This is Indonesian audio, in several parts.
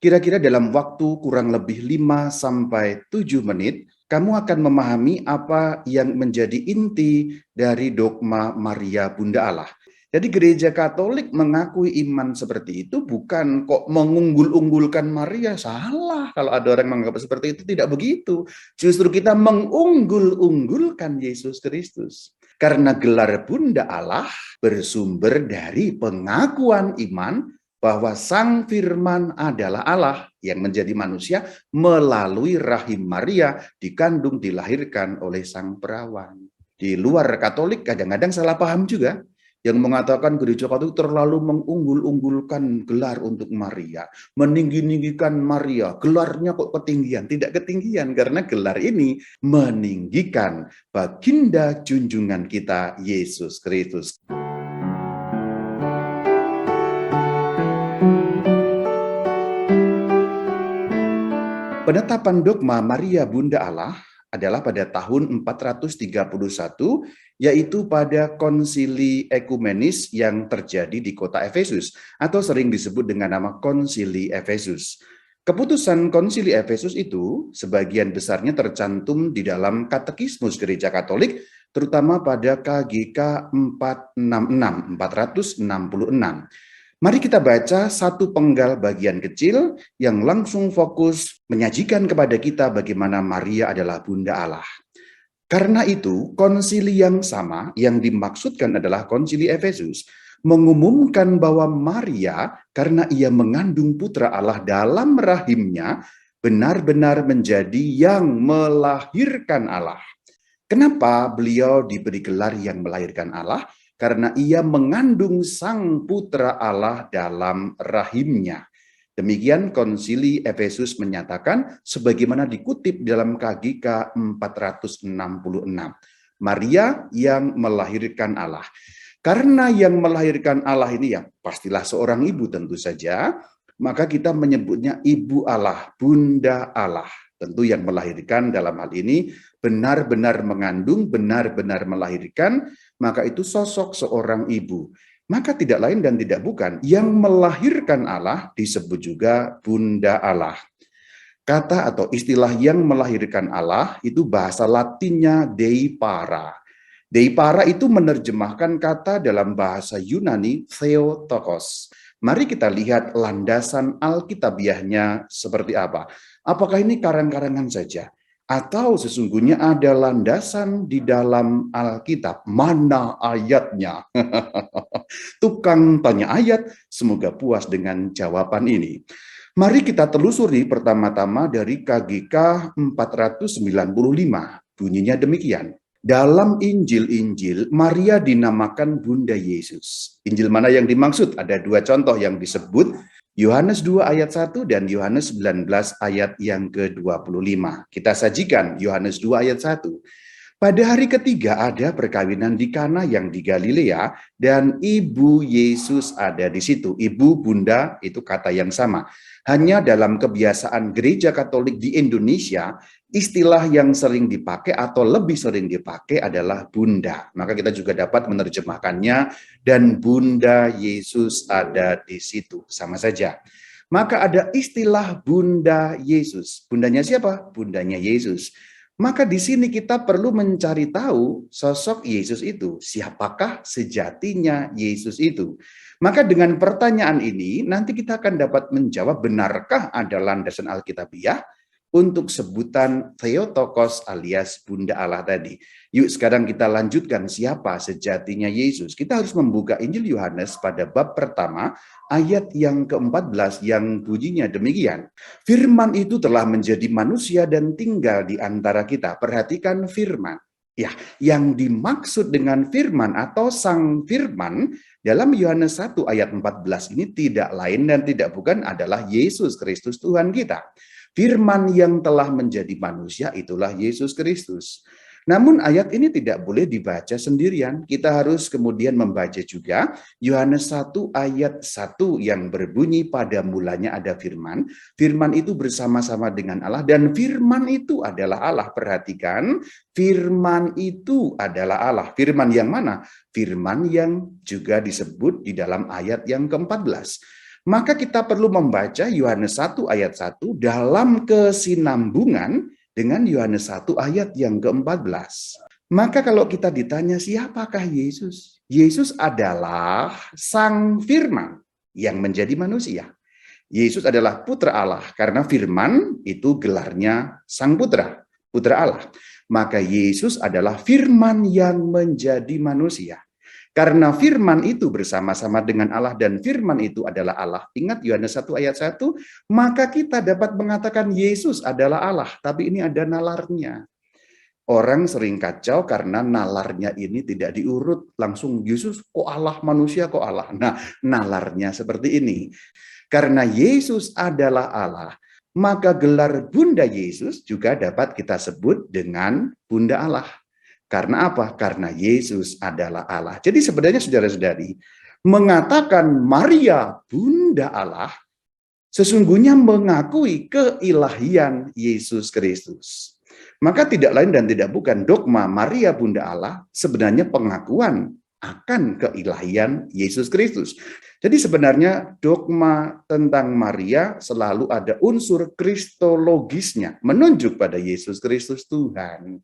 Kira-kira dalam waktu kurang lebih 5 sampai 7 menit, kamu akan memahami apa yang menjadi inti dari dogma Maria Bunda Allah. Jadi gereja Katolik mengakui iman seperti itu bukan kok mengunggul-unggulkan Maria. Salah kalau ada orang menganggap seperti itu, tidak begitu. Justru kita mengunggul-unggulkan Yesus Kristus. Karena gelar Bunda Allah bersumber dari pengakuan iman bahwa Sang Firman adalah Allah yang menjadi manusia melalui rahim Maria, dikandung, dilahirkan oleh Sang Perawan. Di luar Katolik kadang-kadang salah paham juga, yang mengatakan gereja Katolik terlalu mengunggul-unggulkan gelar untuk Maria, meninggi-ninggikan Maria, gelarnya kok ketinggian. Tidak ketinggian, karena gelar ini meninggikan baginda junjungan kita, Yesus Kristus. Penetapan dogma Maria Bunda Allah adalah pada tahun 431, yaitu pada konsili ekumenis yang terjadi di kota Efesus, atau sering disebut dengan nama konsili Efesus. Keputusan konsili Efesus itu sebagian besarnya tercantum di dalam katekismus gereja Katolik, terutama pada KGK 466. Mari kita baca satu penggal bagian kecil yang langsung fokus menyajikan kepada kita bagaimana Maria adalah Bunda Allah. Karena itu, konsili yang sama yang dimaksudkan adalah konsili Efesus, mengumumkan bahwa Maria, karena ia mengandung putra Allah dalam rahimnya, benar-benar menjadi yang melahirkan Allah. Kenapa beliau diberi gelar yang melahirkan Allah? Karena ia mengandung Sang Putra Allah dalam rahimnya. Demikian konsili Efesus menyatakan sebagaimana dikutip dalam KGK 466. Maria yang melahirkan Allah. Karena yang melahirkan Allah ini ya pastilah seorang ibu tentu saja, maka kita menyebutnya Ibu Allah, Bunda Allah. Tentu yang melahirkan dalam hal ini benar-benar mengandung, benar-benar melahirkan, maka itu sosok seorang ibu. Maka tidak lain dan tidak bukan, yang melahirkan Allah disebut juga Bunda Allah. Kata atau istilah yang melahirkan Allah itu bahasa Latinnya Dei Para. Dei Para itu menerjemahkan kata dalam bahasa Yunani Theotokos. Mari kita lihat landasan Alkitabiahnya seperti apa. Apakah ini karang-karangan saja? Atau sesungguhnya ada landasan di dalam Alkitab? Mana ayatnya? Tukang tanya ayat, semoga puas dengan jawaban ini. Mari kita telusuri pertama-tama dari KGK 495. Bunyinya demikian. Dalam Injil-Injil, Maria dinamakan Bunda Yesus. Injil mana yang dimaksud? Ada dua contoh yang disebut, Yohanes 2 ayat 1 dan Yohanes 19 ayat yang ke-25. Kita sajikan Yohanes 2 ayat 1. Pada hari ketiga ada perkawinan di Kana yang di Galilea, dan ibu Yesus ada di situ. Ibu, bunda, itu kata yang sama. Hanya dalam kebiasaan gereja Katolik di Indonesia, istilah yang sering dipakai atau lebih sering dipakai adalah bunda. Maka kita juga dapat menerjemahkannya, dan Bunda Yesus ada di situ. Sama saja. Maka ada istilah Bunda Yesus. Bundanya siapa? Bundanya Yesus. Maka di sini kita perlu mencari tahu sosok Yesus itu. Siapakah sejatinya Yesus itu? Maka dengan pertanyaan ini, nanti kita akan dapat menjawab benarkah ada landasan Alkitabiah untuk sebutan Theotokos alias Bunda Allah tadi. Yuk sekarang kita lanjutkan siapa sejatinya Yesus. Kita harus membuka Injil Yohanes pada bab pertama, ayat yang ke-14 yang bunyinya demikian. Firman itu telah menjadi manusia dan tinggal di antara kita. Perhatikan firman. Ya, yang dimaksud dengan firman atau sang firman dalam Yohanes 1 ayat 14 ini tidak lain dan tidak bukan adalah Yesus Kristus Tuhan kita. Firman yang telah menjadi manusia itulah Yesus Kristus. Namun ayat ini tidak boleh dibaca sendirian. Kita harus kemudian membaca juga Yohanes 1 ayat 1 yang berbunyi pada mulanya ada firman. Firman itu bersama-sama dengan Allah dan firman itu adalah Allah. Perhatikan, firman itu adalah Allah. Firman yang mana? Firman yang juga disebut di dalam ayat yang ke-14. Maka kita perlu membaca Yohanes 1 ayat 1 dalam kesinambungan dengan Yohanes 1 ayat yang ke-14. Maka kalau kita ditanya siapakah Yesus? Yesus adalah Sang Firman yang menjadi manusia. Yesus adalah Putra Allah karena Firman itu gelarnya Sang Putra, Putra Allah. Maka Yesus adalah Firman yang menjadi manusia. Karena firman itu bersama-sama dengan Allah dan firman itu adalah Allah. Ingat Yohanes 1 ayat 1, maka kita dapat mengatakan Yesus adalah Allah. Tapi ini ada nalarnya. Orang sering kacau karena nalarnya ini tidak diurut. Langsung Yesus kok Allah, manusia kok Allah. Nah, nalarnya seperti ini. Karena Yesus adalah Allah, maka gelar Bunda Yesus juga dapat kita sebut dengan Bunda Allah. Karena apa? Karena Yesus adalah Allah. Jadi sebenarnya saudara-saudari, mengatakan Maria Bunda Allah, sesungguhnya mengakui keilahian Yesus Kristus. Maka tidak lain dan tidak bukan dogma Maria Bunda Allah sebenarnya pengakuan akan keilahian Yesus Kristus. Jadi sebenarnya dogma tentang Maria selalu ada unsur kristologisnya, menunjuk pada Yesus Kristus Tuhan.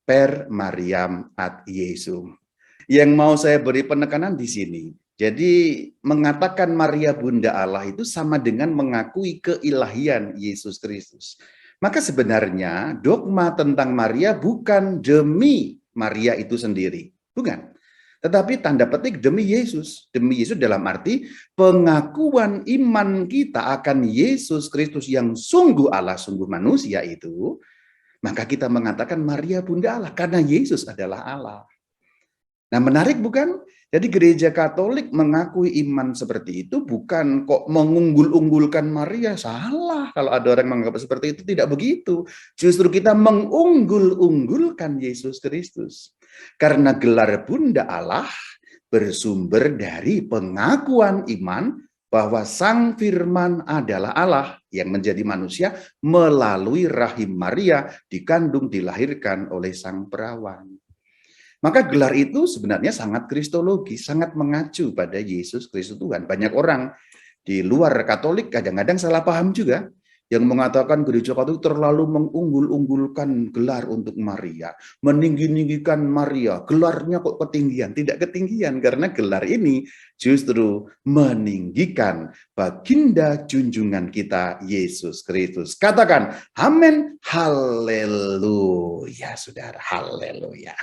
Per Mariam ad Yesum. Yang mau saya beri penekanan di sini. Jadi mengatakan Maria Bunda Allah itu sama dengan mengakui keilahian Yesus Kristus. Maka sebenarnya dogma tentang Maria bukan demi Maria itu sendiri. Bukan. Tetapi tanda petik demi Yesus. Demi Yesus dalam arti pengakuan iman kita akan Yesus Kristus yang sungguh Allah, sungguh manusia itu. Maka kita mengatakan Maria Bunda Allah karena Yesus adalah Allah. Nah, menarik bukan? Jadi gereja Katolik mengakui iman seperti itu bukan kok mengunggul-unggulkan Maria. Salah kalau ada orang menganggap seperti itu, tidak begitu. Justru kita mengunggul-unggulkan Yesus Kristus. Karena gelar Bunda Allah bersumber dari pengakuan iman bahwa Sang Firman adalah Allah yang menjadi manusia melalui rahim Maria, dikandung, dilahirkan oleh Sang Perawan. Maka gelar itu sebenarnya sangat kristologis, sangat mengacu pada Yesus Kristus Tuhan. Banyak orang di luar Katolik kadang-kadang salah paham juga, yang mengatakan gereja Katolik terlalu mengunggul-unggulkan gelar untuk Maria, meninggi-ninggikan Maria, gelarnya kok ketinggian. Tidak ketinggian, karena gelar ini justru meninggikan baginda junjungan kita Yesus Kristus. Katakan amin, haleluya saudara, haleluya.